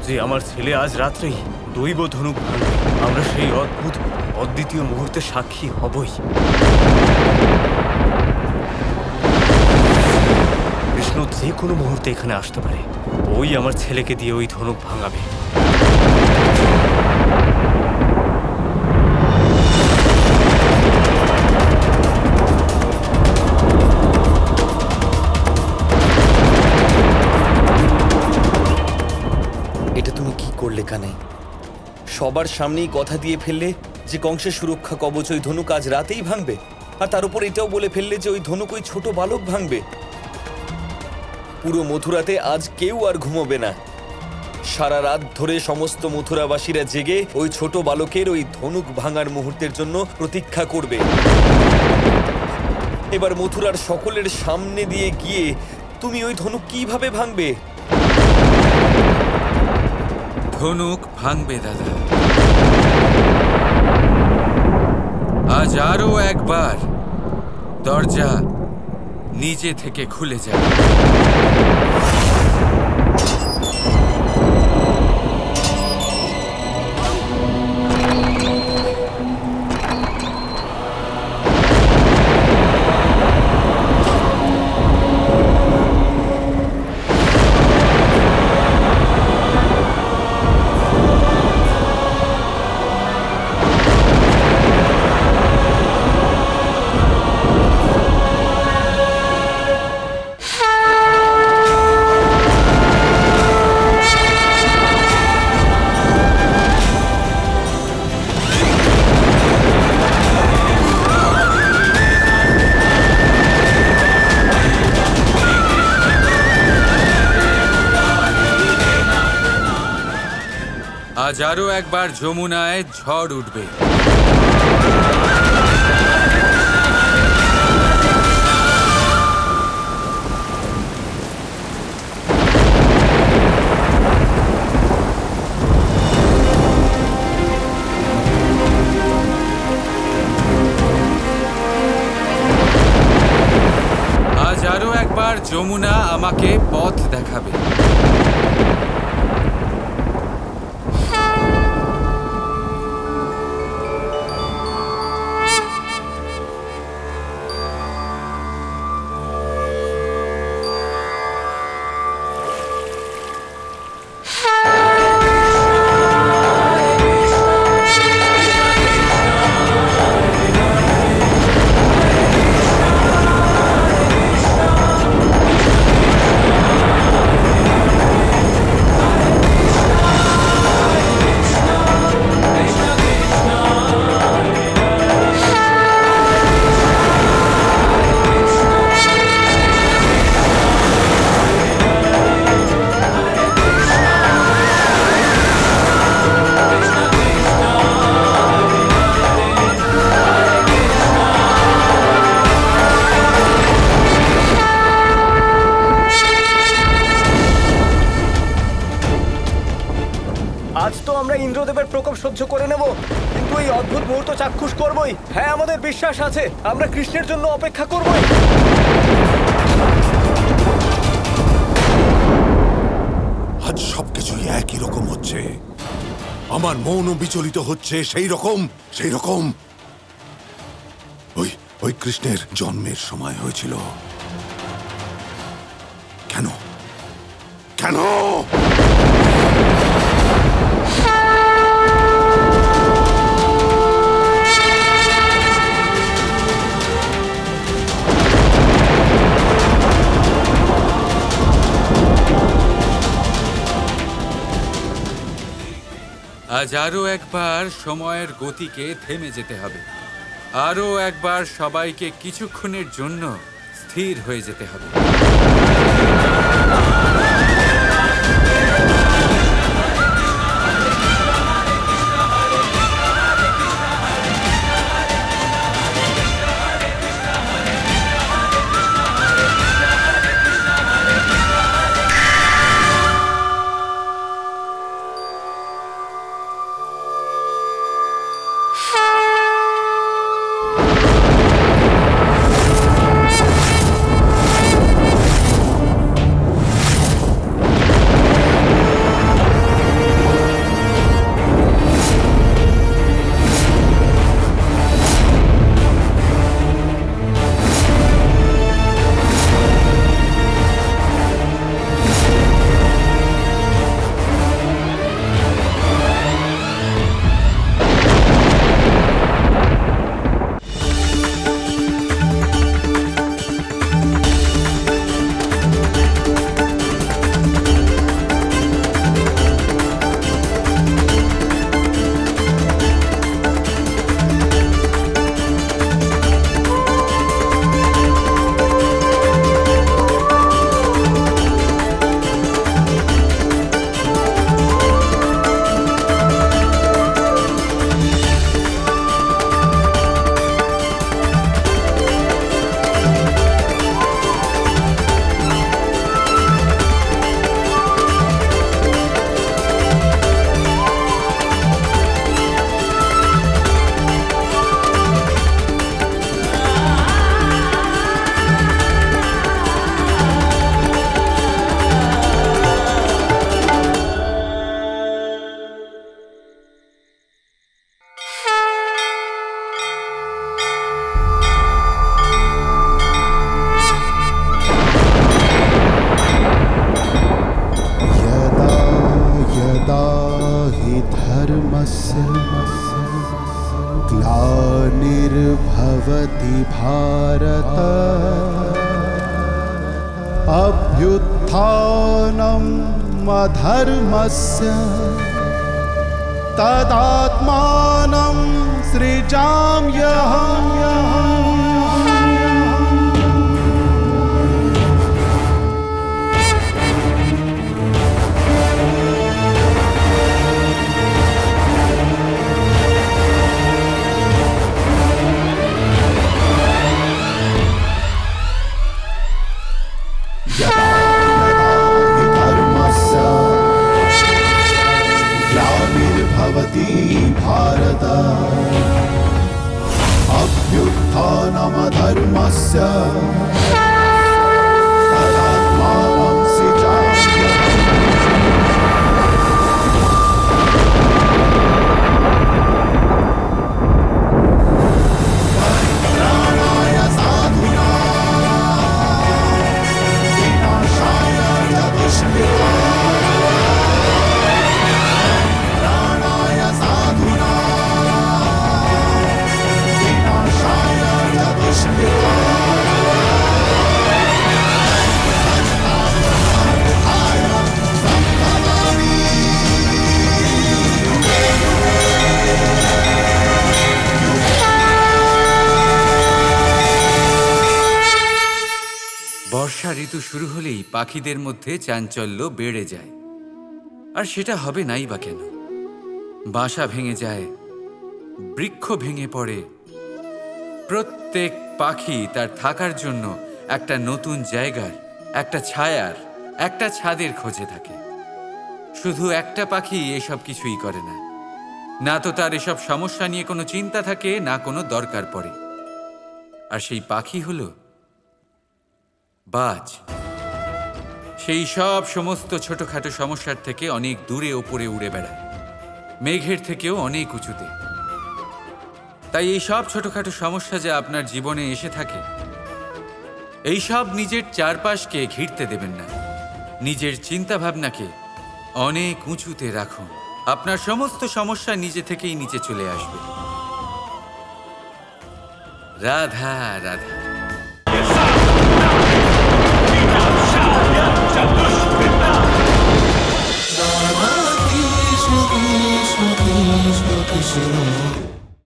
যে আমার ছেলে আজ রাত্রেই দৈব ধনুক ভাঙবে। আমরা সেই অদ্ভুত অদ্বিতীয় মুহূর্তে সাক্ষী হবই। কৃষ্ণ যে কোনো মুহূর্তে এখানে আসতে পারে। ওই আমার ছেলেকে দিয়ে ওই ধনুক ভাঙাবে। এটা তুমি কি করলে কানাই? সবার সামনেই কথা দিয়ে ফেললে যে কংসের সুরক্ষা কবচ ওই ধনুক আজ রাতেই ভাঙবে, আর তার উপর এটাও বলে ফেললে যে ওই ধনুক ওই ছোট বালক ভাঙবে। পুরো মথুরাতে আজ কেউ আর ঘুমোবে না। সারা রাত ধরে সমস্ত মথুরাবাসীরা জেগে ওই ছোট বালকের ওই ধনুক ভাঙার মুহূর্তের জন্য প্রতীক্ষা করবে। এবার মথুরার সকলের সামনে দিয়ে গিয়ে তুমি ওই ধনুক কিভাবে ভাঙবে? ধনুক ভাঙবে দাদা। আজ আরো একবার দরজা নিজে থেকে খুলে যাবে। আজ আরো একবার যমুনায় ঝড় উঠবে। আজ আরো একবার যমুনা আমাকে পথ দেখাবে। আজ তো আমরা ইন্দ্রদেবের প্রকোপ সহ্য করে নেব, কিন্তু এই অদ্ভুত মুহূর্ত চাক্ষুষ করবই। হ্যাঁ, আমাদের বিশ্বাস আছে, আমরা কৃষ্ণের জন্য অপেক্ষা করবই। আজ সবকিছুই একই রকম হচ্ছে। আমার মনও বিচলিত হচ্ছে সেই রকম ওই কৃষ্ণের জন্মের সময় হয়েছিল। কেন কেন আজ আরো একবার সময়ের গতিকে থেমে যেতে হবে। আরো একবার সবাইকে কিছুক্ষণের জন্য স্থির হয়ে যেতে হবে। यदा हि धर्मस्य ग्लानिर्भवति भारत अभ्युत्थानम् अधर्मस्य तदात्मानं सृजाम्यहम्। ग्लानिर्भवति भारत अभ्युत्थानमधर्मस्य तदात्मानं परित्राणाय साधूनां विनाशाय च दुष्कृताम्। বর্ষা ঋতু শুরু হলেই পাখিদের মধ্যে চাঞ্চল্য বেড়ে যায়। আর সেটা হবে নাই বা কেন? বাসা ভেঙে যায়, বৃক্ষ ভেঙে পড়ে, প্রত্যেক পাখি তার থাকার জন্য একটা নতুন জায়গার, একটা ছায়ার, একটা ছাদের খোঁজে থাকে। শুধু একটা পাখি এসব কিছুই করে না। না তো তার এসব সমস্যা নিয়ে কোনো চিন্তা থাকে, না কোনো দরকার পড়ে। আর সেই পাখি হলো বাজ। সেই সব সমস্ত ছোটখাটো সমস্যার থেকে অনেক দূরে ওপরে উড়ে বেড়ায়, মেঘের থেকেও অনেক উঁচুতে। তাই এই সব ছোটখাটো সমস্যা যে আপনার জীবনে এসে থাকে, এই সব নিজের চারপাশকে ঘিরতে দেবেন না। নিজের চিন্তা ভাবনাকে অনেক উঁচুতে রাখুন। আপনার সমস্ত সমস্যা নিজে থেকেই নিচে চলে আসবে। রাধা রাধা।